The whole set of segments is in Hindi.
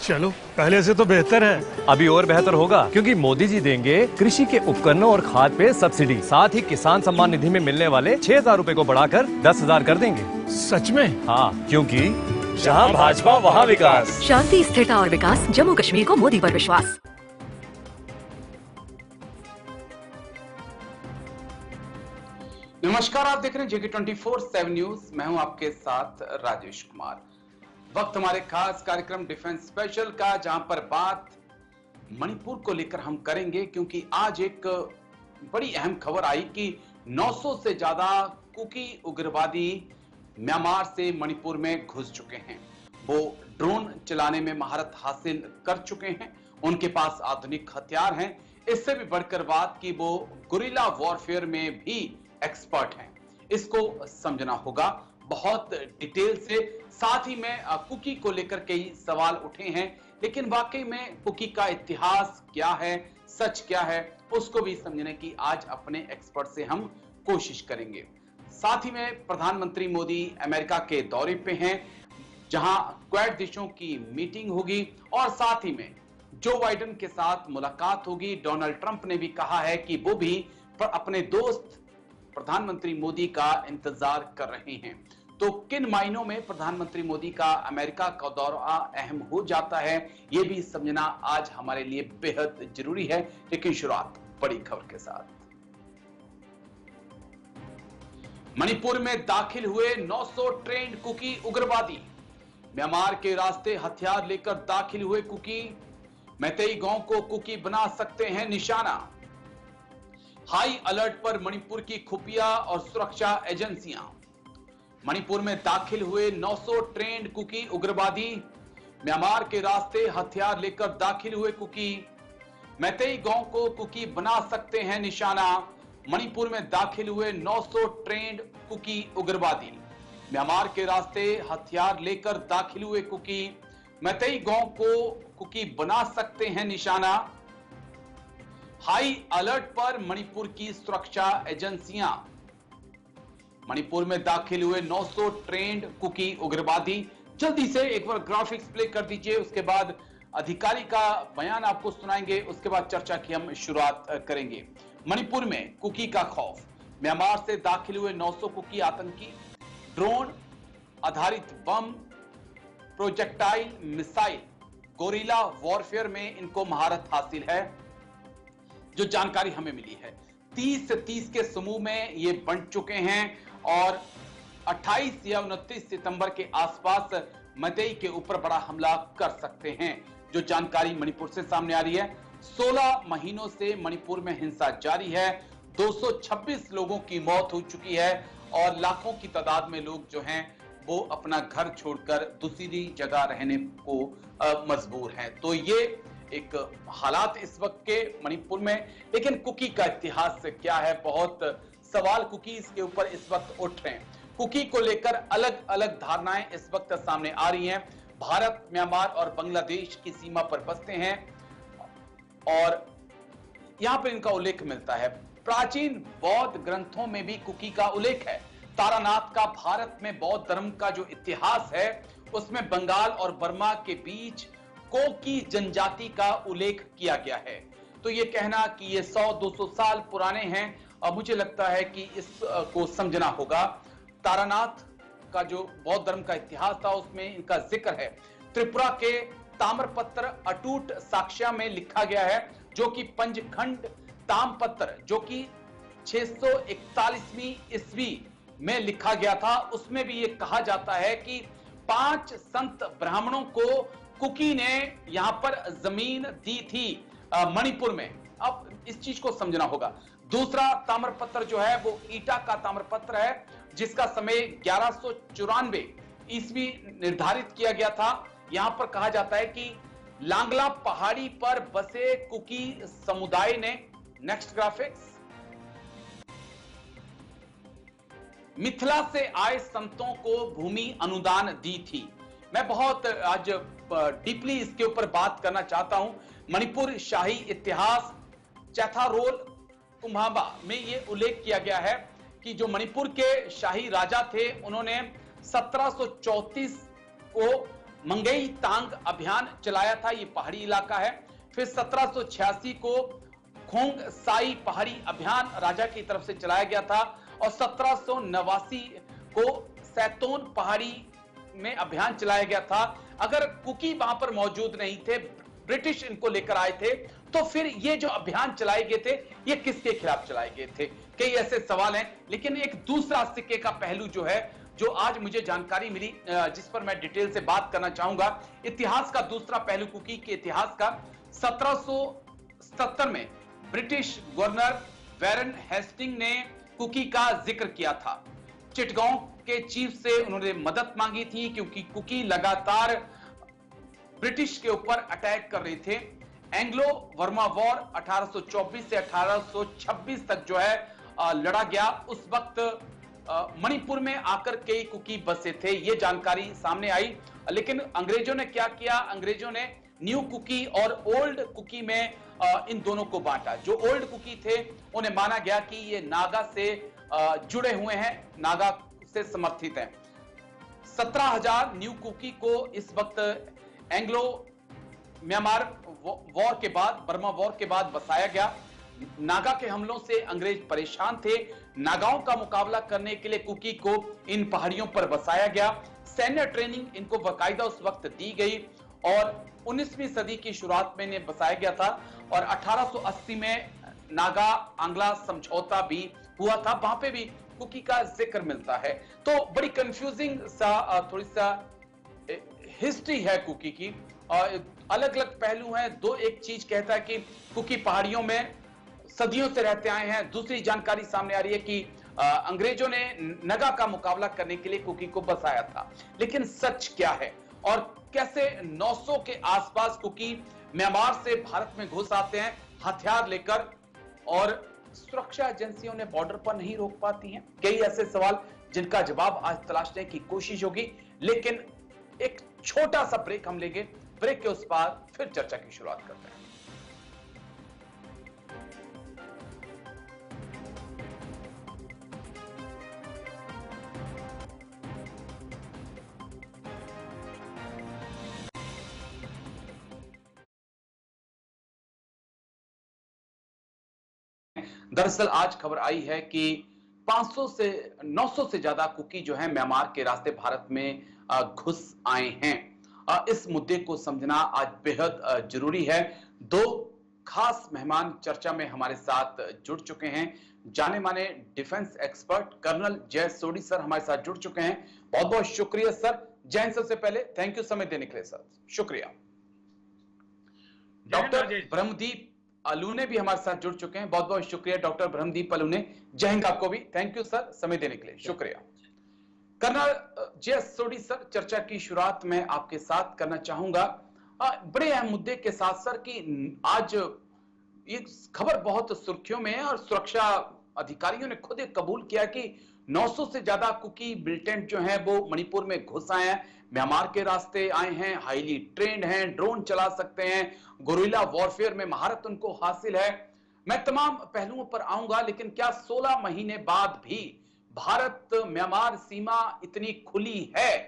चलो पहले से तो बेहतर है। अभी और बेहतर होगा क्योंकि मोदी जी देंगे कृषि के उपकरणों और खाद पे सब्सिडी, साथ ही किसान सम्मान निधि में मिलने वाले 6,000 रूपए को बढ़ाकर 10,000 कर देंगे। सच में? हाँ, क्योंकि जहाँ भाजपा वहाँ विकास। शांति, स्थिरता और विकास, जम्मू कश्मीर को मोदी पर विश्वास। नमस्कार, आप देख रहे हैं जेके 24/7 न्यूज। मैं हूं आपके साथ राजेश कुमार। वक्त हमारे खास कार्यक्रम डिफेंस स्पेशल का, जहां पर बात मणिपुर को लेकर हम करेंगे, क्योंकि आज एक बड़ी अहम खबर आई कि 900 से ज्यादा कुकी उग्रवादी म्यांमार से मणिपुर में घुस चुके हैं। वो ड्रोन चलाने में महारत हासिल कर चुके हैं, उनके पास आधुनिक हथियार हैं। इससे भी बढ़कर बात कि वो गुरिल्ला वॉरफेयर में भी एक्सपर्ट हैं। इसको समझना होगा बहुत डिटेल से। साथ ही में कुकी को लेकर कई सवाल उठे हैं, लेकिन वाकई में कुकी का इतिहास क्या है, सच क्या है, उसको भी समझने की आज अपने एक्सपर्ट से हम कोशिश करेंगे। साथ ही में प्रधानमंत्री मोदी अमेरिका के दौरे पे हैं, जहां क्वाड देशों की मीटिंग होगी और साथ ही में जो बाइडेन के साथ मुलाकात होगी। डोनाल्ड ट्रंप ने भी कहा है कि वो भी अपने दोस्त प्रधानमंत्री मोदी का इंतजार कर रहे हैं। तो किन मायनों में प्रधानमंत्री मोदी का अमेरिका का दौरा अहम हो जाता है, यह भी समझना आज हमारे लिए बेहद जरूरी है। लेकिन शुरुआत बड़ी खबर के साथ। मणिपुर में दाखिल हुए 900 ट्रेंड कुकी उग्रवादी। म्यांमार के रास्ते हथियार लेकर दाखिल हुए कुकी, मैतेई गांव को कुकी बना सकते हैं निशाना। हाई अलर्ट पर मणिपुर की खुफिया और सुरक्षा एजेंसियां। मणिपुर में दाखिल हुए 900 ट्रेंड कुकी उग्रवादी। म्यांमार के रास्ते हथियार लेकर दाखिल हुए कुकी, मैतेई गांव को कुकी बना सकते हैं निशाना। मणिपुर में दाखिल हुए 900 ट्रेंड कुकी उग्रवादी। म्यांमार के रास्ते हथियार लेकर दाखिल हुए कुकी, मैतेई गांव को कुकी बना सकते हैं निशाना। हाई अलर्ट पर मणिपुर की सुरक्षा एजेंसियां। मणिपुर में दाखिल हुए 900 ट्रेंड कुकी उग्रवादी। जल्दी से एक बार ग्राफिक्स प्ले कर दीजिए, उसके बाद अधिकारी का बयान आपको सुनाएंगे, उसके बाद चर्चा की हम शुरुआत करेंगे। मणिपुर में कुकी का खौफ। म्यांमार से दाखिल हुए 900 कुकी आतंकी ड्रोन आधारित बम, प्रोजेक्टाइल मिसाइल, गोरिल्ला वॉरफेयर में इनको महारत हासिल है। जो जानकारी हमें मिली है 30 से 30 के समूह में ये बंट चुके हैं और 28 या 29 सितंबर के आसपास मैतेई के ऊपर बड़ा हमला कर सकते हैं। जो जानकारी मणिपुर से सामने आ रही है, 16 महीनों से मणिपुर में हिंसा जारी है। 226 लोगों की मौत हो चुकी है और लाखों की तादाद में लोग जो हैं वो अपना घर छोड़कर दूसरी जगह रहने को मजबूर हैं। तो ये एक हालात इस वक्त के मणिपुर में। लेकिन कुकी का इतिहास क्या है, बहुत सवाल कुकीज के ऊपर इस वक्त उठ रहे हैं। कुकी को लेकर अलग अलग धारणाएं इस वक्त सामने आ रही हैं। भारत, म्यांमार और बांग्लादेश की सीमा पर बसते हैं और यहां पर इनका उल्लेख मिलता है। प्राचीन बौद्ध ग्रंथों में भी कुकी का उल्लेख है। तारानाथ का भारत में बौद्ध धर्म का जो इतिहास है, उसमें बंगाल और बर्मा के बीच कोकी जनजाति का उल्लेख किया गया है। तो ये कहना कि ये 100-200 साल पुराने हैं, और मुझे लगता है कि इसको समझना होगा। तारानाथ का जो बौद्ध धर्म का इतिहास था, उसमें इनका जिक्र है। त्रिपुरा के ताम्रपत्र अटूट साक्ष्य में लिखा गया है, जो कि पंचखंड ताम्रपत्र, जो कि 641वीं ईस्वी में लिखा गया था, उसमें भी ये कहा जाता है कि 5 संत ब्राह्मणों को कुकी ने यहां पर जमीन दी थी मणिपुर में। अब इस चीज को समझना होगा। दूसरा ताम्रपत्र जो है वो ईटा का ताम्रपत्र है, जिसका समय 1194 ईस्वी निर्धारित किया गया था। यहां पर कहा जाता है कि लांगला पहाड़ी पर बसे कुकी समुदाय ने, नेक्स्ट ग्राफिक्स, मिथिला से आए संतों को भूमि अनुदान दी थी। मैं बहुत आज डीपली इसके ऊपर बात करना चाहता हूं। मणिपुर शाही इतिहास चैथारोल कुम्हाबा में यह उल्लेख किया गया है कि जो मणिपुर के शाही राजा थे, उन्होंने 1734 को मंगई तांग अभियान चलाया था, ये पहाड़ी इलाका है। फिर 1786 को खोंग साई पहाड़ी अभियान राजा की तरफ से चलाया गया था और 1789 को सैतोन पहाड़ी में अभियान चलाया गया था। अगर कुकी वहां पर मौजूद नहीं थे, ब्रिटिश इनको लेकर आए थे, तो फिर ये जो अभियान चलाए गए थे ये किसके खिलाफ चलाए गए थे? कई ऐसे सवाल हैं। लेकिन एक दूसरा सिक्के का पहलू जो है, जो आज मुझे जानकारी मिली, जिस पर मैं डिटेल से बात करना चाहूंगा, इतिहास का दूसरा पहलू कुकी के इतिहास का। 1777 में ब्रिटिश गवर्नर वैरन हेस्टिंग ने कुकी का जिक्र किया था। चिटगांव के चीफ से उन्होंने मदद मांगी थी क्योंकि कुकी लगातार ब्रिटिश के ऊपर अटैक कर रहे थे। एंग्लो वर्मा वॉर 1824 से 1826 तक जो है लड़ा गया। उस वक्त मणिपुर में आकर कई कुकी बसे थे, ये जानकारी सामने आई। लेकिन अंग्रेजों ने क्या किया? अंग्रेजों ने न्यू कुकी और ओल्ड कुकी में इन दोनों को बांटा। जो ओल्ड कुकी थे उन्हें माना गया कि ये नागा से जुड़े हुए हैं, नागा से समर्थित हैं। 17,000 न्यू कुकी को इस वक्त एंग्लो म्यांमार वॉर के बाद, बर्मा वॉर के बाद बसाया गया। नागा के हमलों से अंग्रेज परेशान थे। नागाओं का मुकाबला करने के लिए कुकी को इन पहाड़ियों पर बसाया गया। सैन्य ट्रेनिंग इनको बाकायदा उस वक्त दी गई और 19वीं सदी की शुरुआत में इन्हें बसाया गया था। और 1880 में नागा आंग्ला समझौता भी हुआ था, वहां पे भी कुकी का जिक्र मिलता है। तो बड़ी कंफ्यूजिंग सा थोड़ी सा हिस्ट्री है कुकी की, अलग अलग पहलू हैं। दो एक चीज कहता है कि कुकी पहाड़ियों में सदियों से रहते आए हैं, दूसरी जानकारी सामने आ रही है कि अंग्रेजों ने नगा का मुकाबला करने के लिए कुकी को बसाया था। लेकिन सच क्या है और कैसे 900 के आसपास कुकी म्यांमार से भारत में घुस आते हैं हथियार लेकर और सुरक्षा एजेंसियों ने बॉर्डर पर नहीं रोक पाती हैं? कई ऐसे सवाल जिनका जवाब आज तलाशने की कोशिश होगी। लेकिन एक छोटा सा ब्रेक हम लेंगे, ब्रेक के उस पार फिर चर्चा की शुरुआत करते हैं। दरअसल आज खबर आई है कि 500 से 900 से ज्यादा कुकी जो है म्यांमार के रास्ते भारत में घुस आए हैं। इस मुद्दे को समझना आज बेहद जरूरी है। दो खास मेहमान चर्चा में हमारे साथ जुड़ चुके हैं। जाने माने डिफेंस एक्सपर्ट कर्नल जय सोडी सर हमारे साथ जुड़ चुके हैं। बहुत बहुत शुक्रिया सर। जय हिंद। सबसे पहले थैंक यू समय देने के लिए सर, शुक्रिया। डॉक्टर ब्रह्मदीप अलूने भी हमारे साथ जुड़ चुके हैं। बहुत बहुत शुक्रिया डॉक्टर ब्रह्मदीप अलूने। जय हिंद आपको भी। थैंक यू सर समय देने के लिए, शुक्रिया। कर्नल जय सोडी सर, चर्चा की शुरुआत में आपके साथ करना चाहूंगा बड़े अहम मुद्दे के साथ सर कि आज ये खबर बहुत सुर्खियों में है और सुरक्षा अधिकारियों ने खुद कबूल किया कि 900 से ज्यादा कुकी मिलिटेंट जो हैं वो मणिपुर में घुस आए हैं, म्यांमार के रास्ते आए हैं, हाईली ट्रेंड हैं, ड्रोन चला सकते हैं, गुरिल्ला वॉरफेयर में महारत उनको हासिल है। मैं तमाम पहलुओं पर आऊंगा, लेकिन क्या 16 महीने बाद भी भारत म्यांमार सीमा इतनी खुली है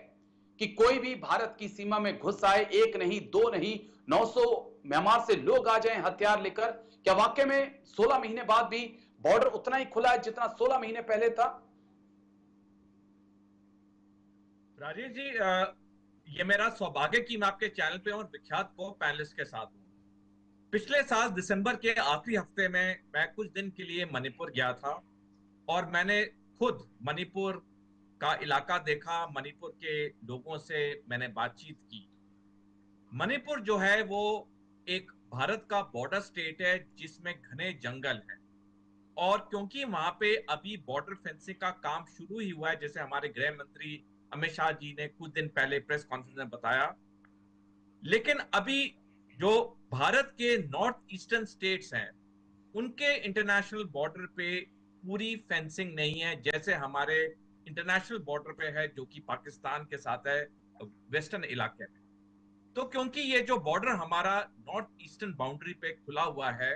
कि कोई भी भारत की सीमा में घुस आए? एक नहीं, दो नहीं, 900 म्यांमार से लोग आ जाएं हथियार लेकर? क्या वाकई में 16 महीने बाद भी बॉर्डर उतना ही खुला है जितना 16 महीने पहले था? राजेश जी, ये मेरा सौभाग्य कि मैं आपके चैनल पे और विख्यात को पैनलिस्ट के साथ हूं। पिछले साल दिसंबर के आखिरी हफ्ते में मैं कुछ दिन के लिए मणिपुर गया था और मैंने खुद मणिपुर का इलाका देखा, मणिपुर के लोगों से मैंने बातचीत की। मणिपुर जो है वो एक भारत का बॉर्डर स्टेट है जिसमें घने जंगल हैं और क्योंकि वहां पे अभी बॉर्डर फेंसिंग का काम शुरू ही हुआ है, जैसे हमारे गृह मंत्री अमित शाह जी ने कुछ दिन पहले प्रेस कॉन्फ्रेंस में बताया, लेकिन अभी जो भारत के नॉर्थ ईस्टर्न स्टेट्स हैं उनके इंटरनेशनल बॉर्डर पे पूरी फेंसिंग नहीं है जैसे हमारे इंटरनेशनल बॉर्डर पे है जो कि पाकिस्तान के साथ है वेस्टर्न इलाके में। तो क्योंकि ये जो बॉर्डर हमारा नॉर्थ ईस्टर्न बाउंड्री पे खुला हुआ है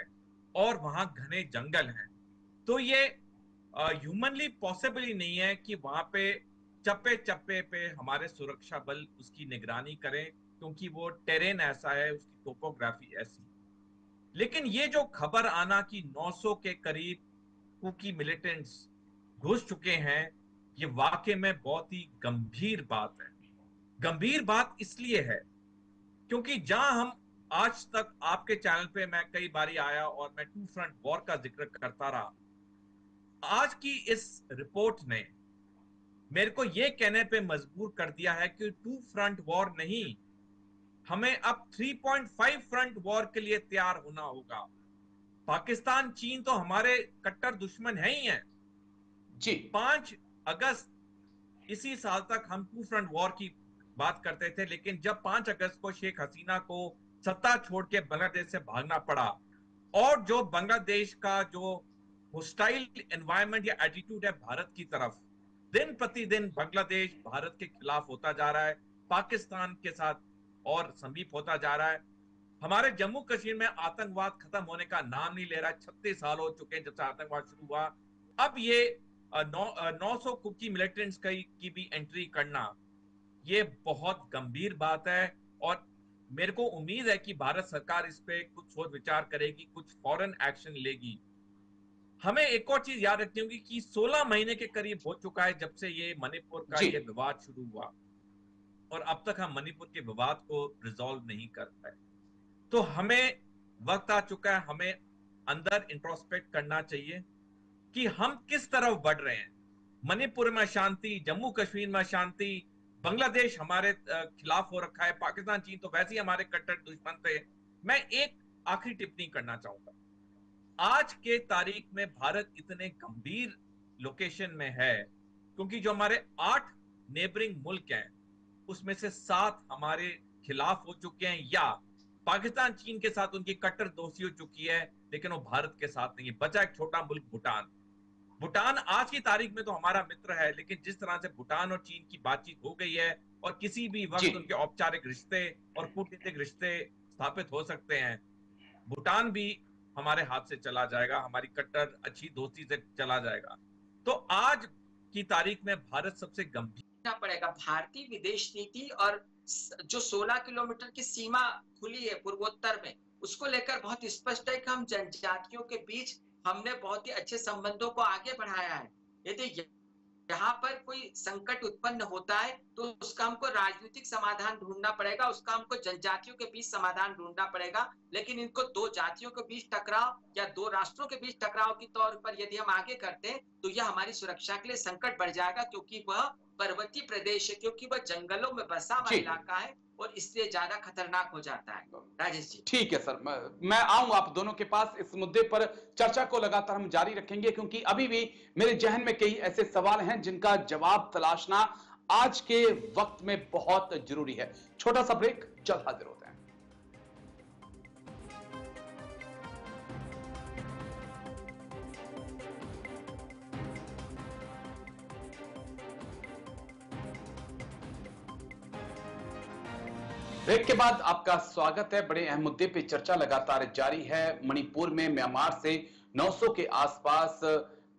और वहां घने जंगल हैं, तो ये ह्यूमनली पॉसिबल ही नहीं है कि वहां पे चप्पे चप्पे पे हमारे सुरक्षा बल उसकी निगरानी करें, क्योंकि वो टेरेन ऐसा है, उसकी टोपोग्राफी ऐसी। लेकिन ये जो खबर आना कि 900 के करीब कुकी मिलिटेंट्स घुस चुके हैं, ये वाकई में बहुत ही गंभीर बात है। गंभीर बात इसलिए है क्योंकि जहां हम आज तक आपके चैनल पे मैं कई बारी आया और मैं टू फ्रंट वॉर का जिक्र करता रहा, आज की इस रिपोर्ट ने मेरे को यह कहने पे मजबूर कर दिया है कि टू फ्रंट वॉर नहीं, हमें अब 3.5 फ्रंट वॉर के लिए तैयार होना होगा। पाकिस्तान चीन तो हमारे कट्टर दुश्मन है ही हैं। जी 5 अगस्त इसी साल तक हम टू फ्रंट वॉर की बात करते थे, लेकिन जब 5 अगस्त को शेख हसीना को सत्ता छोड़ के बांग्लादेश से भागना पड़ा और जो बांग्लादेश का जो होस्टाइल एनवायरनमेंट या एटीट्यूड है भारत की तरफ, दिन प्रतिदिन बांग्लादेश भारत के खिलाफ होता जा रहा है, पाकिस्तान के साथ और समीप होता जा रहा है। हमारे जम्मू कश्मीर में आतंकवाद खत्म होने का नाम नहीं ले रहा। 36 साल हो चुके हैं जब से आतंकवाद शुरू हुआ। अब ये 900 कुकी मिलिटेंट्स की भी एंट्री करना, ये बहुत गंभीर बात है। और मेरे को उम्मीद है कि भारत सरकार इस पे कुछ सोच विचार करेगी, कुछ फॉरेन एक्शन लेगी। हमें एक और चीज याद रखनी होगी कि 16 महीने के करीब हो चुका है जब से ये मणिपुर का जी ये विवाद शुरू हुआ, और अब तक हम मणिपुर के विवाद को रिजॉल्व नहीं कर पाए। तो हमें वक्त आ चुका है, हमें अंदर इंट्रोस्पेक्ट करना चाहिए कि हम किस तरफ बढ़ रहे हैं। मणिपुर में शांति, जम्मू कश्मीर में शांति, बांग्लादेश हमारे खिलाफ हो रखा है, पाकिस्तान चीन तो वैसे ही हमारे कट्टर दुश्मन थे। मैं एक आखिरी टिप्पणी करना चाहूंगा। आज के तारीख में भारत इतने गंभीर लोकेशन में है क्योंकि जो हमारे 8 नेबरिंग मुल्क हैं उसमें से 7 हमारे खिलाफ हो चुके हैं, या पाकिस्तान चीन के साथ उनकी कट्टर दोस्ती हो चुकी है, लेकिन वो भारत के साथ नहीं है। बचा एक छोटा मुल्क भूटान। भूटान आज की तारीख में तो हमारा मित्र है, लेकिन जिस तरह से भूटान और चीन की बातचीत हो गई है और किसी भी जी वक्त उनके औपचारिक रिश्ते और कूटनीतिक रिश्ते स्थापित हो सकते हैं, भूटान भी हमारे हाथ से चला जाएगा, हमारी कट्टर अच्छी दोस्ती से चला जाएगा। तो आज की तारीख में भारत सबसे गंभीर पड़ेगा। भारतीय विदेश नीति और जो 16 किलोमीटर की सीमा खुली है पूर्वोत्तर में, उसको लेकर बहुत स्पष्ट है कि हम जनजातियों के बीच हमने बहुत ही अच्छे संबंधों को आगे बढ़ाया है। यदि यहाँ पर कोई संकट उत्पन्न होता है तो उसका हमको राजनीतिक समाधान ढूंढना पड़ेगा, उसका हमको जनजातियों के बीच समाधान ढूंढना पड़ेगा। लेकिन इनको दो जातियों के बीच टकराव या दो राष्ट्रों के बीच टकराव के तौर पर यदि हम आगे करते हैं तो यह हमारी सुरक्षा के लिए संकट बढ़ जाएगा, क्योंकि वह पर्वतीय प्रदेश है, क्योंकि वह जंगलों में बसा हुआ इलाका है और इसलिए ज्यादा खतरनाक हो जाता है। राजेश जी ठीक है सर, मैं आऊंगा आप दोनों के पास। इस मुद्दे पर चर्चा को लगातार हम जारी रखेंगे क्योंकि अभी भी मेरे जहन में कई ऐसे सवाल हैं जिनका जवाब तलाशना आज के वक्त में बहुत जरूरी है। छोटा सा ब्रेक, जल्द हाजिर होते हैं। ब्रेक के बाद आपका स्वागत है। बड़े अहम मुद्दे पे चर्चा लगातार जारी है। मणिपुर में म्यांमार से 900 के आसपास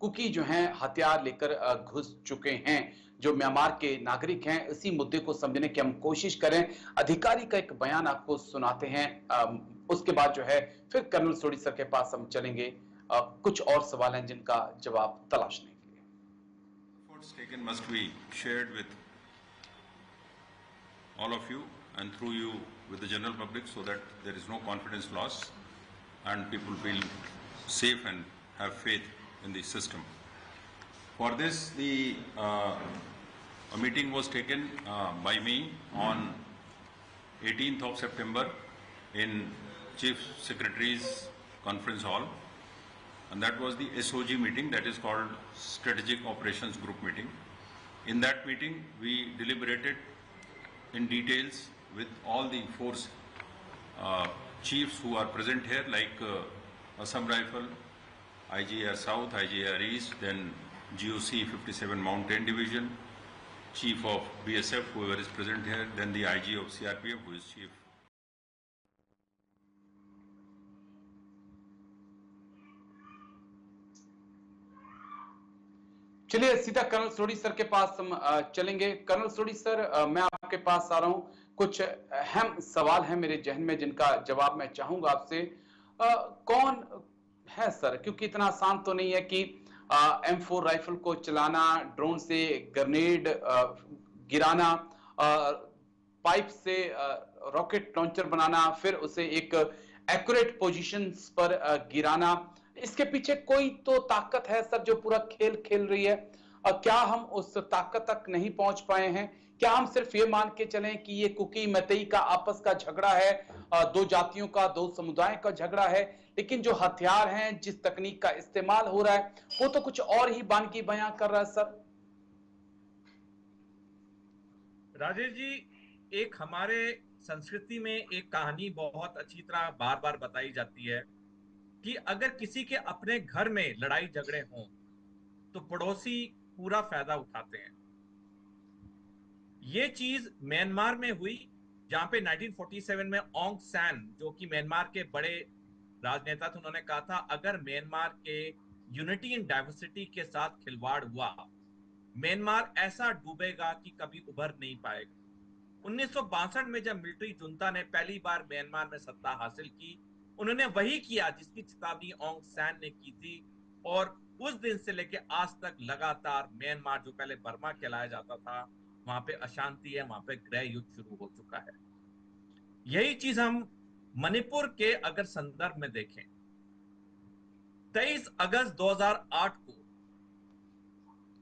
कुकी जो हैं हथियार लेकर घुस चुके हैं, जो म्यांमार के नागरिक हैं। इसी मुद्दे को समझने की हम कोशिश करें। अधिकारी का एक बयान आपको सुनाते हैं, उसके बाद जो है फिर कर्नल सोडी सर के पास हम चलेंगे। कुछ और सवाल हैं जिनका जवाब तलाशने के लिए। Efforts taken must be shared with all of you and through you with the general public so that there is no confidence loss and people feel safe and have faith in the system. For this, a meeting was taken by me on 18th of September in Chief Secretary's Conference Hall, and that was the SOG meeting, that is called Strategic Operations Group meeting. In that meeting, we deliberated in details with all the force chiefs who are present here, like Assam Rifle, IGR South, IGR East, then GOC 57 Mountain Division, Chief of BSF, whoever is present here, then the IG of CRPF, who is Chief. चलिए सीधा कर्नल सोडी सर के पास हम चलेंगे। कर्नल सोडी सर, मैं आपके पास आ रहा हूं। कुछ अहम सवाल हैं मेरे जहन में जिनका जवाब मैं चाहूंगा आपसे। कौन है सर, क्योंकि इतना आसान तो नहीं है कि M4 राइफल को चलाना, ड्रोन से ग्रेनेड गिराना, पाइप से रॉकेट लॉन्चर बनाना, फिर उसे एक एक्यूरेट पोजीशंस पर गिराना। इसके पीछे कोई तो ताकत है सर जो पूरा खेल खेल रही है। क्या हम उस ताकत तक नहीं पहुंच पाए हैं? क्या हम सिर्फ ये मान के चलें कि ये कुकी मैतेई का आपस का झगड़ा है, दो जातियों का, दो समुदायों का झगड़ा है, लेकिन जो हथियार हैं, जिस तकनीक का इस्तेमाल हो रहा है, वो तो कुछ और ही बानगी बयां कर रहा है सर। राजेश जी, एक हमारे संस्कृति में एक कहानी बहुत अच्छी तरह बार बार बताई जाती है कि अगर किसी के अपने घर में लड़ाई झगड़े हों तो पड़ोसी पूरा फायदा उठाते हैं। ये चीज म्यांमार में हुई, जहां पे 1947 में ऑंग सैन, जो कि म्यांमार के बड़े राजनेता थे, उन्होंने कहा था अगर म्यांमार के यूनिटी एंड डाइवर्सिटी के साथ खिलवाड़ हुआ, म्यांमार ऐसा डूबेगा कि कभी उभर नहीं पाएगा। 1962 में जब मिलिट्री जुंता ने पहली बार म्यांमार में सत्ता हासिल की, उन्होंने वही किया जिसकी चेतावनी ऑंग सैन ने की थी, और उस दिन से लेके आज तक लगातार म्यांमार, जो पहले बर्मा कहलाया जाता था, वहां पे अशांति है, वहां पे गृह युद्ध शुरू हो चुका है। यही चीज हम मणिपुर के अगर संदर्भ में देखें, 23 अगस्त 2008 को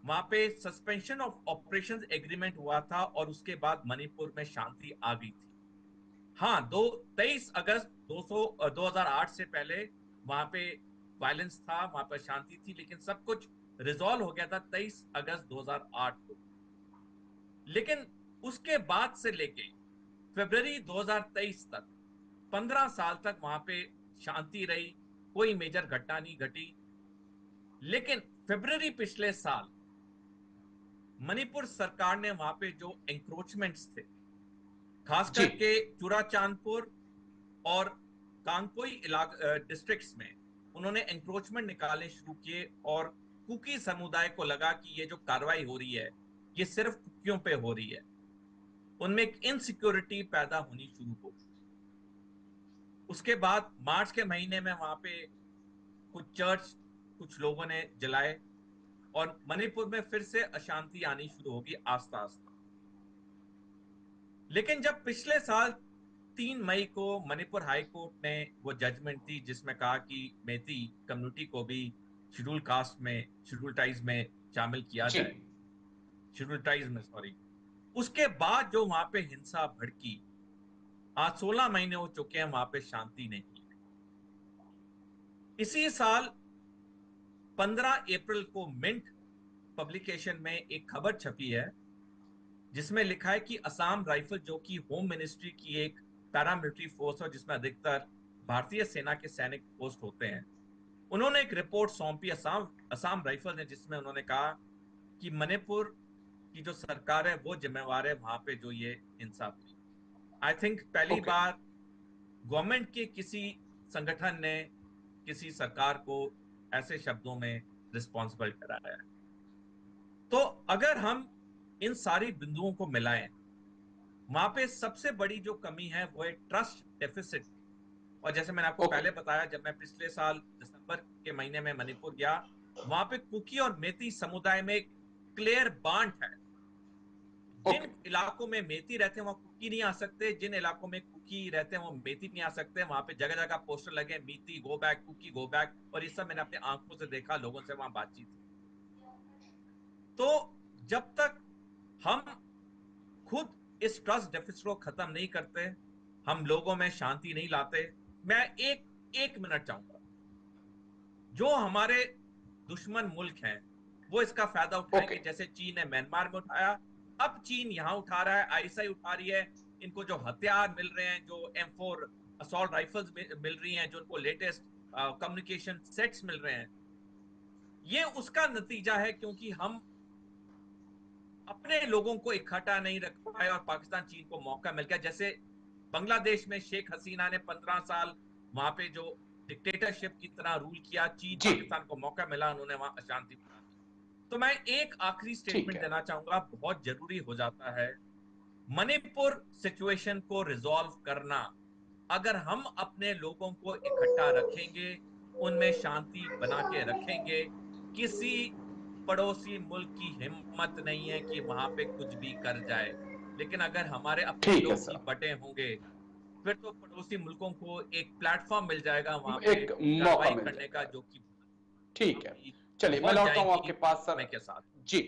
वहां पे सस्पेंशन ऑफ ऑपरेशंस एग्रीमेंट हुआ था और उसके बाद मणिपुर में शांति आ गई थी। हाँ, 23 अगस्त 2008 से पहले वहां पे वायलेंस था, वहां पर शांति थी, लेकिन सब कुछ रिजॉल्व हो गया था 23 अगस्त 2008 को। लेकिन उसके बाद से लेके फरवरी 2023 तक 15 साल तक वहां पे शांति रही, कोई मेजर घटना नहीं घटी। लेकिन फरवरी पिछले साल मणिपुर सरकार ने वहां पे जो एंक्रोचमेंट्स थे, खास करके चुराचांदपुर और कांगपोई डिस्ट्रिक्ट्स में, उन्होंने एंक्रोचमेंट निकालने शुरू किए और कुकी समुदाय को लगा कि ये जो कार्रवाई हो रही है ये सिर्फ कुकियों पे हो रही है। उनमें एक इनसिक्योरिटी पैदा होनी शुरू हो। उसके बाद मार्च के महीने में वहां पे कुछ चर्च कुछ लोगों ने जलाए और मणिपुर में फिर से अशांति आनी शुरू होगी आस्ता आस्ता। लेकिन जब पिछले साल 3 मई को मणिपुर हाई कोर्ट ने वो जजमेंट दी जिसमें कहा कि मेती कम्युनिटी को भी शेड्यूल कास्ट में, शेड्यूल ट्राइब्स में शामिल किया जाए, शेड्यूल ट्राइब्स में, सॉरी, उसके बाद जो वहां पे हिंसा भड़की, आज 16 महीने हो चुके हैं, वहां पे शांति नहीं है। इसी साल 15 अप्रैल को मिंट पब्लिकेशन में एक खबर छपी है जिसमें लिखा है कि असम राइफल, जो कि होम मिनिस्ट्री की एक पैरामिलिट्री फोर्स है जिसमें अधिकतर भारतीय सेना के सैनिक पोस्ट होते हैं, उन्होंने एक रिपोर्ट सौंपी असम राइफल ने, जिसमें उन्होंने कहा कि मणिपुर की जो सरकार है वो जिम्मेवार है वहां पे जो ये हिंसा हुई। आई थिंक पहली बार गवर्नमेंट के किसी संगठन ने किसी सरकार को ऐसे शब्दों में रिस्पॉन्सिबल कराया है। तो अगर हम इन सारी बिंदुओं को मिलाएं, वहां पे सबसे बड़ी जो कमी है वो है ट्रस्ट डेफिसिट। और जैसे मैंने आपको पहले बताया, जब मैं पिछले साल दिसंबर के महीने में मणिपुर गया, वहां पे कुकी और मेती समुदाय में क्लियर बांट है। जिन इलाकों में मेती रहते हैं वहां कुकी नहीं आ सकते, जिन इलाकों में कुकी रहते हैं वो मेती नहीं आ सकते। वहां पे जगह जगह पोस्टर लगे, Meitei go back, Kuki go back, और ये सब मैंने अपने आंखों से देखा, लोगों से वहां बातचीत। तो जब तक हम खुद इस ट्रस्ट डेफिसिट को खत्म नहीं करते, हम लोगों में शांति नहीं लाते। मैं एक मिनट चाहूंगा, जो हमारे दुश्मन मुल्क हैं वो इसका फायदा उठाएंगे, जैसे चीन ने म्यांमार में उठाया, अब चीन यहां उठा रहा है, आईएसआई उठा रही है। इनको जो हथियार मिल रहे हैं, जो M4 असॉल्ट राइफल्स मिल रही हैं, जो उनको लेटेस्ट कम्युनिकेशन सेट्स मिल रहे हैं, ये उसका नतीजा है क्योंकि हम अपने लोगों को इकट्ठा नहीं रख पाए और पाकिस्तान चीन को मौका मिल गया। जैसे बांग्लादेश में शेख हसीना ने 15 साल वहां पे जो डिक्टेटरशिप की तरह रूल किया, चीन पाकिस्तान को मौका मिला, उन्होंने वहां अशांति बना दी। तो मैं एक आखिरी ठीक स्टेटमेंट है। देना चाहूंगा, बहुत जरूरी हो जाता है मणिपुर सिचुएशन को रिजॉल्व करना। अगर हम अपने लोगों को इकट्ठा रखेंगे, उनमें शांति बना के रखेंगे, किसी पड़ोसी मुल्क की हिम्मत नहीं है कि वहां पे कुछ भी कर जाए। लेकिन अगर हमारे अपने ठीक है लोग ही सर, बटे होंगे, फिर तो पड़ोसी मुल्कों को एक प्लेटफॉर्म मिल जाएगा वहां पे एक मौका कार्रवाई मिल करने का, जाएगा। जो कि ठीक है, अभी चलिए मैं बहुत लौटता हूं जाएंगी आपके पास सर। समय के साथ। जी,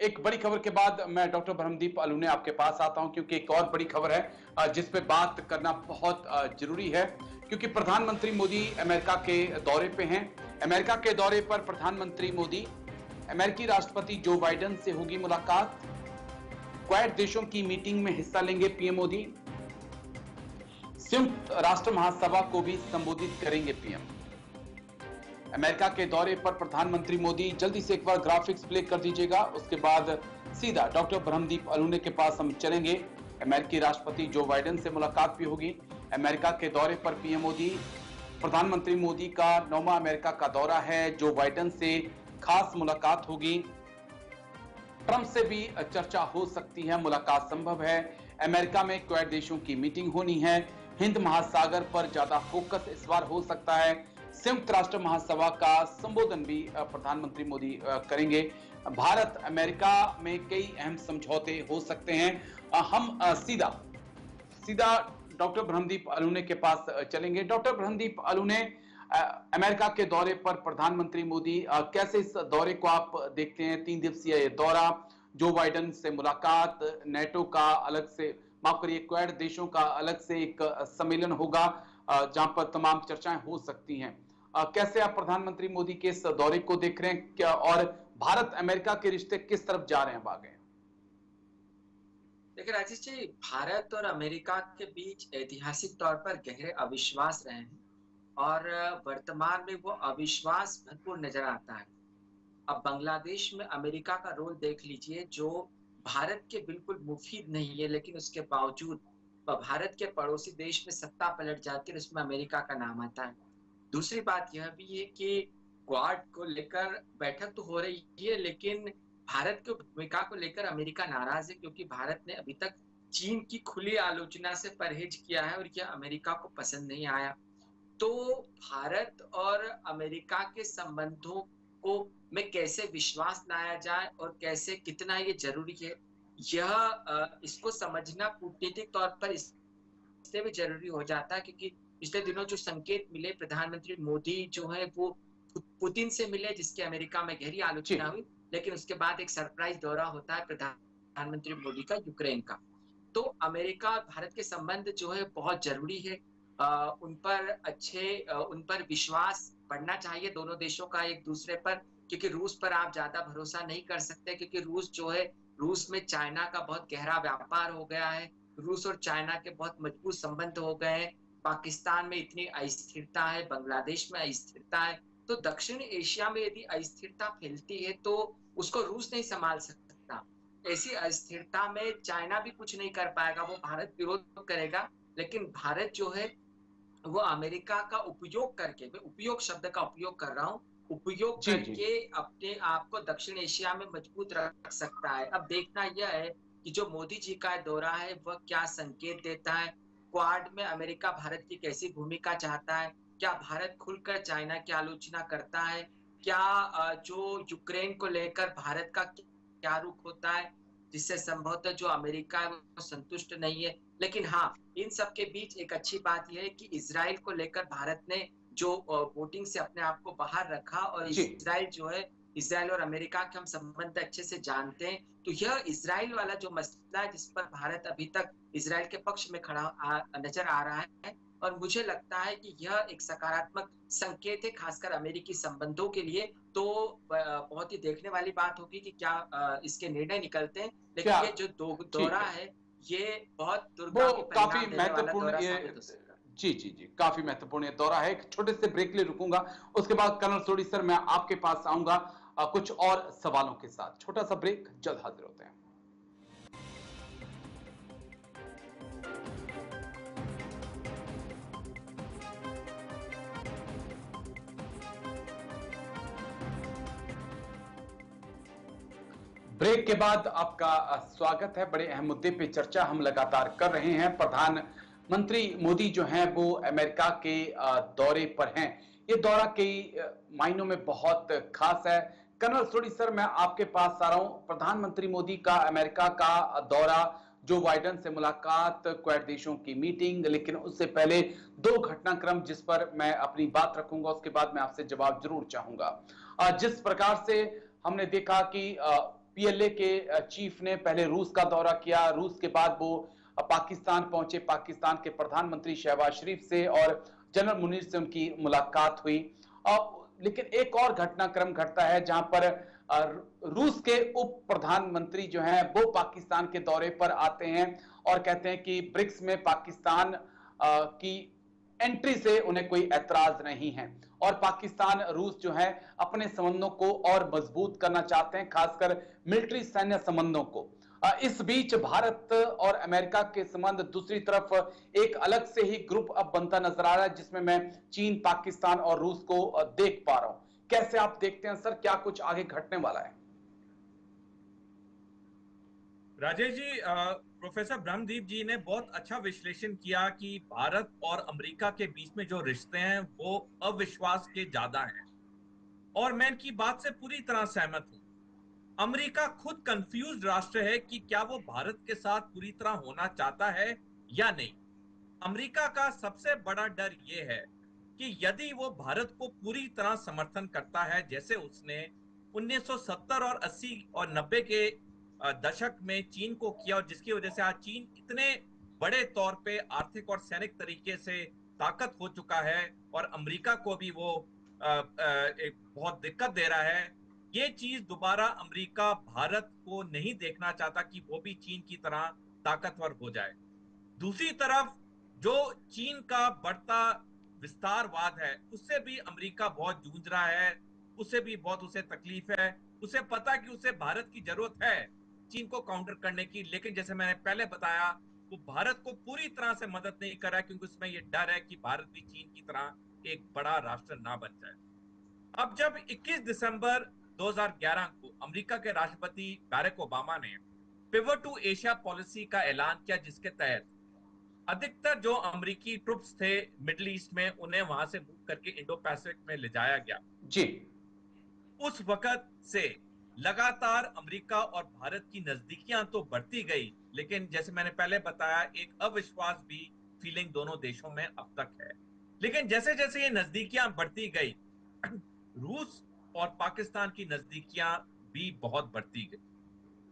एक बड़ी खबर के बाद मैं डॉक्टर ब्रह्मदीप अलूने आपके पास आता हूं, क्योंकि एक और बड़ी खबर है जिस पे बात करना बहुत जरूरी है, क्योंकि प्रधानमंत्री मोदी अमेरिका के दौरे पे हैं। अमेरिका के दौरे पर प्रधानमंत्री मोदी, अमेरिकी राष्ट्रपति जो बाइडेन से होगी मुलाकात, क्वाड देशों की मीटिंग में हिस्सा लेंगे पीएम मोदी, संयुक्त राष्ट्र महासभा को भी संबोधित करेंगे पीएम। अमेरिका के दौरे पर प्रधानमंत्री मोदी, जल्दी से एक बार ग्राफिक्स प्ले कर दीजिएगा, उसके बाद सीधा डॉक्टर ब्रह्मदीप अलूने के पास हम चलेंगे। अमेरिकी राष्ट्रपति जो बाइडेन से मुलाकात भी होगी। अमेरिका के दौरे पर पीएम मोदी, प्रधानमंत्री मोदी का 9वां अमेरिका का दौरा है, जो बाइडेन से खास मुलाकात होगी। ट्रंप से भी चर्चा हो सकती है, मुलाकात संभव है। अमेरिका में क्वाड देशों की मीटिंग होनी है। हिंद महासागर पर ज्यादा फोकस इस बार हो सकता है। संयुक्त राष्ट्र महासभा का संबोधन भी प्रधानमंत्री मोदी करेंगे। भारत अमेरिका में कई अहम समझौते हो सकते हैं। हम सीधा डॉक्टर ब्रह्मदीप अलूने के पास चलेंगे। डॉक्टर ब्रह्मदीप अलूने, अमेरिका के दौरे पर प्रधानमंत्री मोदी, कैसे इस दौरे को आप देखते हैं? 3 दिवसीय ये दौरा, जो बाइडेन से मुलाकात, नेटो का अलग से, माफ करिए, क्वाड देशों का अलग से एक सम्मेलन होगा जहां पर तमाम चर्चाएं हो सकती हैं। कैसे आप प्रधानमंत्री मोदी के इस दौरे को देख रहे हैं, क्या और भारत अमेरिका के रिश्ते किस तरफ जा रहे हैं आगे? देखिए राजेश जी, भारत और अमेरिका के बीच ऐतिहासिक तौर पर गहरे अविश्वास रहे हैं और वर्तमान में वो अविश्वास भरपूर नजर आता है। अब बांग्लादेश में अमेरिका का रोल देख लीजिए, जो भारत के बिल्कुल मुफीद नहीं है, लेकिन उसके बावजूद भारत के पड़ोसी देश में सत्ता पलट जाती है, उसमें अमेरिका का नाम आता है। दूसरी बात यह भी है कि क्वाड को लेकर बैठक तो हो रही है, लेकिन भारत की भूमिका को लेकर अमेरिका नाराज है, क्योंकि भारत ने अभी तक चीन की खुली आलोचना से परहेज किया है और यह अमेरिका को पसंद नहीं आया। तो भारत और अमेरिका के संबंधों को में कैसे विश्वास लाया जाए और कैसे, कितना ये जरूरी है, यह इसको समझना कूटनीतिक तौर पर इसलिए भी जरूरी हो जाता है, क्योंकि पिछले दिनों जो संकेत मिले, प्रधानमंत्री मोदी जो है वो पुतिन से मिले, जिसके अमेरिका में गहरी आलोचना हुई, लेकिन उसके बाद एक सरप्राइज दौरा होता है प्रधानमंत्री मोदी का यूक्रेन का। तो अमेरिका और भारत के संबंध जो है बहुत जरूरी है। उन पर विश्वास बढ़ना चाहिए दोनों देशों का एक दूसरे पर, क्योंकि रूस पर आप ज्यादा भरोसा नहीं कर सकते, क्योंकि रूस जो है, रूस में चाइना का बहुत गहरा व्यापार हो गया है। रूस और चाइना के बहुत मजबूत संबंध हो गए हैं। पाकिस्तान में इतनी अस्थिरता है, बांग्लादेश में अस्थिरता है, तो दक्षिण एशिया में यदि अस्थिरता फैलती है तो उसको रूस नहीं संभाल सकता। ऐसी अस्थिरता में चाइना भी कुछ नहीं कर पाएगा, वो भारत विरोध करेगा। लेकिन भारत जो है वो अमेरिका का उपयोग करके, मैं उपयोग शब्द का उपयोग कर रहा हूँ, उपयोग करके अपने आप को दक्षिण एशिया में मजबूत रख सकता है। अब देखना यह है कि जो मोदी जी का दौरा है वह क्या संकेत देता है। क्वाड में अमेरिका भारत की कैसी भूमिका चाहता है, क्या भारत खुलकर चाइना की आलोचना करता है, क्या जो यूक्रेन को लेकर भारत का क्या रुख होता है, जिससे संभवतः जो अमेरिका है वो संतुष्ट नहीं है। लेकिन हाँ, इन सब के बीच एक अच्छी बात यह है कि इजराइल को लेकर भारत ने जो वोटिंग से अपने आप को बाहर रखा, और इजराइल जो है, इजराइल और अमेरिका के हम संबंध अच्छे से जानते हैं, तो यह इजराइल वाला जो मसला है जिस पर भारत अभी तक इजराइल के पक्ष में खड़ा नजर आ रहा है, और मुझे लगता है कि यह एक सकारात्मक संकेत है, खासकर अमेरिकी संबंधों के लिए। तो बहुत ही देखने वाली बात होगी कि क्या इसके निर्णय निकलते हैं। लेकिन ये जो दौरा है ये बहुत दुर्गामी काफी महत्वपूर्ण, जी जी जी, काफी महत्वपूर्ण ये दौरा है। एक छोटे से ब्रेक ले रुकूंगा, उसके बाद कर्नल सोडी सर मैं आपके पास आऊंगा कुछ और सवालों के साथ। छोटा सा ब्रेक, जल्द हाजिर होते हैं। ब्रेक के बाद आपका स्वागत है। बड़े अहम मुद्दे पे चर्चा हम लगातार कर रहे हैं। प्रधानमंत्री मोदी जो हैं वो अमेरिका के दौरे पर हैं। ये दौरा कई मायनों में बहुत खास है। कर्नल सोडी सर, मैं आपके पास आ रहा हूं। प्रधानमंत्री मोदी का अमेरिका का दौरा, जो बाइडेन से मुलाकात, क्वाड देशों की मीटिंग, लेकिन उससे पहले दो घटनाक्रम जिस पर मैं अपनी बात रखूंगा, उसके बाद मैं आपसे जवाब जरूर चाहूंगा। जिस प्रकार से हमने देखा कि पीएलए के चीफ ने पहले रूस का दौरा किया, रूस के बाद वो पाकिस्तान पहुंचे, पाकिस्तान के प्रधानमंत्री शहबाज शरीफ से और जनरल मुनीर से उनकी मुलाकात हुई। लेकिन एक और घटनाक्रम घटता है जहां पर रूस के उप प्रधानमंत्री जो हैं वो पाकिस्तान के दौरे पर आते हैं और कहते हैं कि ब्रिक्स में पाकिस्तान की एंट्री से उन्हें कोई ऐतराज नहीं है और पाकिस्तान रूस जो है अपने संबंधों को और मजबूत करना चाहते हैं, खासकर मिलिट्री सैन्य संबंधों को। इस बीच भारत और अमेरिका के संबंध दूसरी तरफ एक अलग से ही ग्रुप अब बनता नजर आ रहा है, जिसमें मैं चीन, पाकिस्तान और रूस को देख पा रहा हूं। कैसे आप देखते हैं सर, क्या कुछ आगे घटने वाला है? राजेश जी, प्रोफेसर ब्रह्मदीप जी ने बहुत अच्छा विश्लेषण किया कि भारत और अमेरिका के बीच में जो रिश्ते हैं वो अविश्वास के ज्यादा हैं और मैं इनकी बात से पूरी तरह सहमत हूं। अमेरिका खुद कंफ्यूज राष्ट्र है कि क्या वो भारत के साथ पूरी तरह होना चाहता है या नहीं। अमेरिका का सबसे बड़ा डर ये है कि यदि वो भारत को पूरी तरह समर्थन करता है, जैसे उसने 1970 और 80 और 90 के दशक में चीन को किया और जिसकी वजह से आज चीन इतने बड़े तौर पे आर्थिक और सैनिक तरीके से ताकत हो चुका है और अमेरिका को भी वो एक बहुत दिक्कत दे रहा है। ये चीज दोबारा अमेरिका भारत को नहीं देखना चाहता कि वो भी चीन की तरह ताकतवर हो जाए। दूसरी तरफ जो चीन का बढ़ता विस्तारवाद है उससे भी अमेरिका बहुत जूझ रहा है, उससे भी बहुत उसे तकलीफ है। उसे पता कि उसे भारत की जरूरत है चीन को काउंटर करने की, लेकिन जैसे मैंने पहले बताया वो भारत को पूरी तरह से मदद नहीं कर रहा क्योंकि उसमें ये डर है कि भारत भी चीन की तरह एक बड़ा राष्ट्र ना बन जाए। अब जब 21 दिसंबर 2011 को अमेरिका के राष्ट्रपति बैरक ओबामा ने पिवट टू एशिया पॉलिसी का ऐलान किया, जिसके तहत अधिकतर जो अमेरिकी ट्रुप्स थे मिडिल ईस्ट में उन्हें वहां से मूव करके इंडो पैसिफिक में ले जाया गया जी। उस वक्त से लगातार अमेरिका और भारत की नजदीकियां तो बढ़ती गई, लेकिन जैसे मैंने पहले बताया एक अविश्वास भी फीलिंग दोनों देशों में अब तक है। लेकिन जैसे जैसे ये नजदीकियां बढ़ती गई रूस और पाकिस्तान की नजदीकियां भी बहुत बढ़ती गई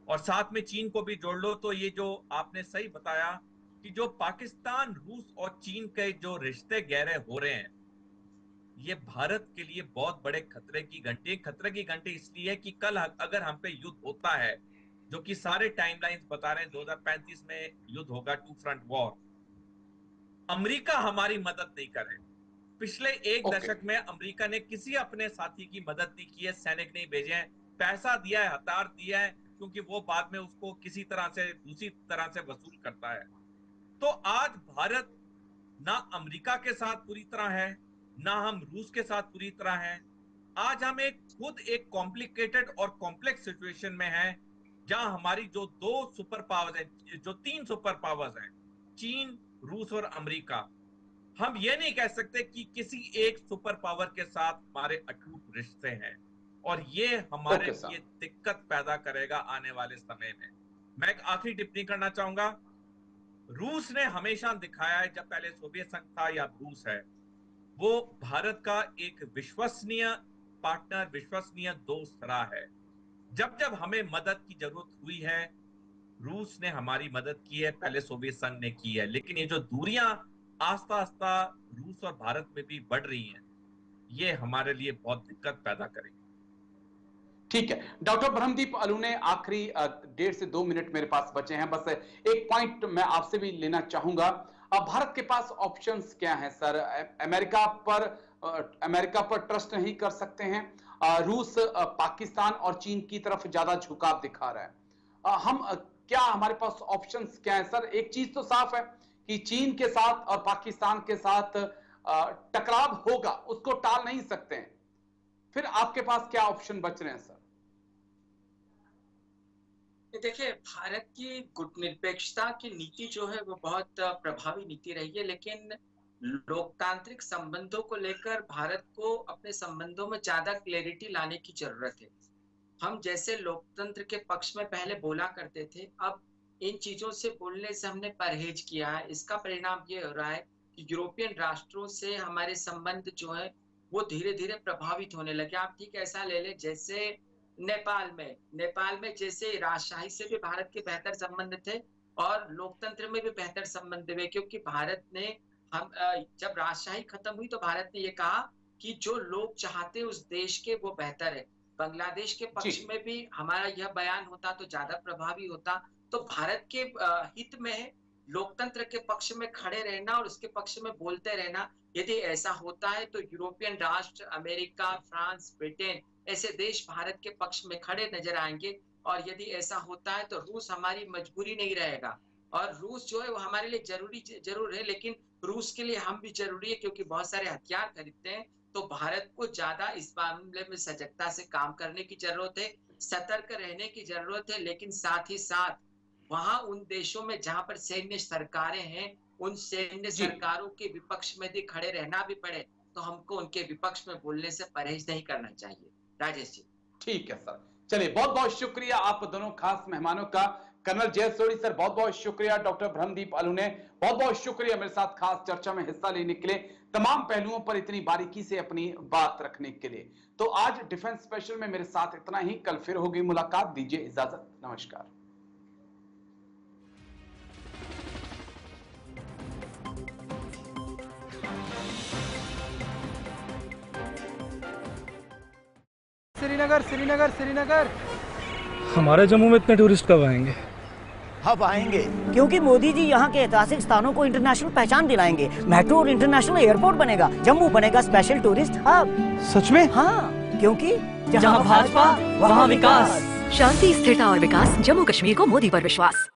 और साथ में चीन को भी जोड़ लो तो ये जो आपने सही बताया कि जो पाकिस्तान, रूस और चीन के जो रिश्ते गहरे हो रहे हैं ये भारत के लिए बहुत बड़े खतरे की घंटी इसलिए कि कल अगर हम पे युद्ध होता है, जो कि सारे टाइमलाइंस बता रहे हैं 2035 में युद्ध होगा, टू फ्रंट वॉर, अमेरिका हमारी मदद नहीं करे। पिछले एक दशक में अमेरिका ने किसी अपने साथी की मदद नहीं की है, सैनिक नहीं भेजे हैं, पैसा दिया है, हथियार दिया है, क्योंकि वो बाद में उसको किसी तरह से दूसरी तरह से वसूल करता है। तो आज भारत ना अमेरिका के साथ पूरी तरह है, ना हम रूस के साथ पूरी तरह हैं। आज हम खुद एक कॉम्प्लिकेटेड और कॉम्प्लेक्स सिचुएशन में हैं, जहां हमारी जो दो सुपर पावर्स हैं, जो तीन सुपर पावर्स हैं, चीन, रूस और अमेरिका, हम ये नहीं कह सकते कि किसी एक सुपर पावर के साथ हमारे अटूट रिश्ते हैं और ये हमारे लिए दिक्कत पैदा करेगा आने वाले समय में। मैं एक आखिरी टिप्पणी करना चाहूंगा। रूस ने हमेशा दिखाया है, जब पहले सोवियत संघ था या रूस है, वो भारत का एक विश्वसनीय पार्टनर, विश्वसनीय दोस्त रहा है। जब जब हमें मदद की जरूरत हुई है रूस ने हमारी मदद की है, पहले सोवियत संघ ने की है, लेकिन ये जो दूरियां आस्ता आस्ता रूस और भारत में भी बढ़ रही हैं, ये हमारे लिए बहुत दिक्कत पैदा करेगी। ठीक है डॉक्टर ब्रह्मदीप अलूने, आखिरी 1.5 से 2 मिनट मेरे पास बचे हैं, बस एक पॉइंट मैं आपसे भी लेना चाहूंगा। अब भारत के पास ऑप्शंस क्या हैं सर? अमेरिका पर ट्रस्ट नहीं कर सकते हैं, रूस, पाकिस्तान और चीन की तरफ ज्यादा झुकाव दिखा रहा है। हमारे पास ऑप्शंस क्या है सर? एक चीज तो साफ है कि चीन के साथ और पाकिस्तान के साथ टकराव होगा, उसको टाल नहीं सकते हैं। फिर आपके पास क्या ऑप्शन बच रहे हैं सर? देखिए, भारत की गुटनिरपेक्षता की नीति जो है वो बहुत प्रभावी नीति रही है, लेकिन लोकतांत्रिक संबंधों को लेकर भारत को अपने संबंधों में ज्यादा क्लैरिटी लाने की जरूरत है। हम जैसे लोकतंत्र के पक्ष में पहले बोला करते थे, अब इन चीजों से बोलने से हमने परहेज किया है। इसका परिणाम ये हो रहा है कि यूरोपियन राष्ट्रों से हमारे संबंध जो है वो धीरे धीरे प्रभावित होने लगे। आप ठीक ऐसा ले लें जैसे नेपाल में जैसे राजशाही से भी भारत के बेहतर संबंध थे और लोकतंत्र में भी बेहतर संबंध हुए, क्योंकि भारत ने जब राजशाही खत्म हुई तो भारत ने ये कहा कि जो लोग चाहते उस देश के वो बेहतर है। बांग्लादेश के पक्ष में भी हमारा यह बयान होता तो ज्यादा प्रभावी होता। तो भारत के हित में है लोकतंत्र के पक्ष में खड़े रहना और उसके पक्ष में बोलते रहना। यदि ऐसा होता है तो यूरोपियन राष्ट्र, अमेरिका, फ्रांस, ब्रिटेन ऐसे देश भारत के पक्ष में खड़े नजर आएंगे। और यदि ऐसा होता है तो रूस हमारी मजबूरी नहीं रहेगा। और रूस जो है वो हमारे लिए जरूर है, लेकिन रूस के लिए हम भी जरूरी है, क्योंकि बहुत सारे हथियार खरीदते हैं। तो भारत को ज्यादा इस मामले में सजगता से काम करने की जरूरत है, सतर्क रहने की जरूरत है। लेकिन साथ ही साथ वहां उन देशों में जहां पर सैन्य सरकारें हैं, उन सैन्य सरकारों के विपक्ष में यदि खड़े रहना भी पड़े तो हमको उनके विपक्ष में बोलने से परहेज नहीं करना चाहिए। राजेश जी। ठीक है सर, चलिए बहुत बहुत शुक्रिया आप दोनों खास मेहमानों का। कर्नल जय सोनी सर बहुत बहुत शुक्रिया, डॉक्टर ब्रह्मदीप अलूने बहुत बहुत शुक्रिया मेरे साथ खास चर्चा में हिस्सा लेने के लिए, तमाम पहलुओं पर इतनी बारीकी से अपनी बात रखने के लिए। तो आज डिफेंस स्पेशल में मेरे साथ इतना ही, कल फिर होगी मुलाकात। दीजिए इजाजत, नमस्कार। श्रीनगर हमारे जम्मू में इतने टूरिस्ट कब आएंगे? अब आएंगे, क्योंकि मोदी जी यहाँ के ऐतिहासिक स्थानों को इंटरनेशनल पहचान दिलाएंगे। मेट्रो और इंटरनेशनल एयरपोर्ट बनेगा, जम्मू बनेगा स्पेशल टूरिस्ट हब। सच में? हाँ, क्योंकि जहाँ भाजपा वहाँ विकास। शांति, स्थिरता और विकास, जम्मू कश्मीर को मोदी पर विश्वास।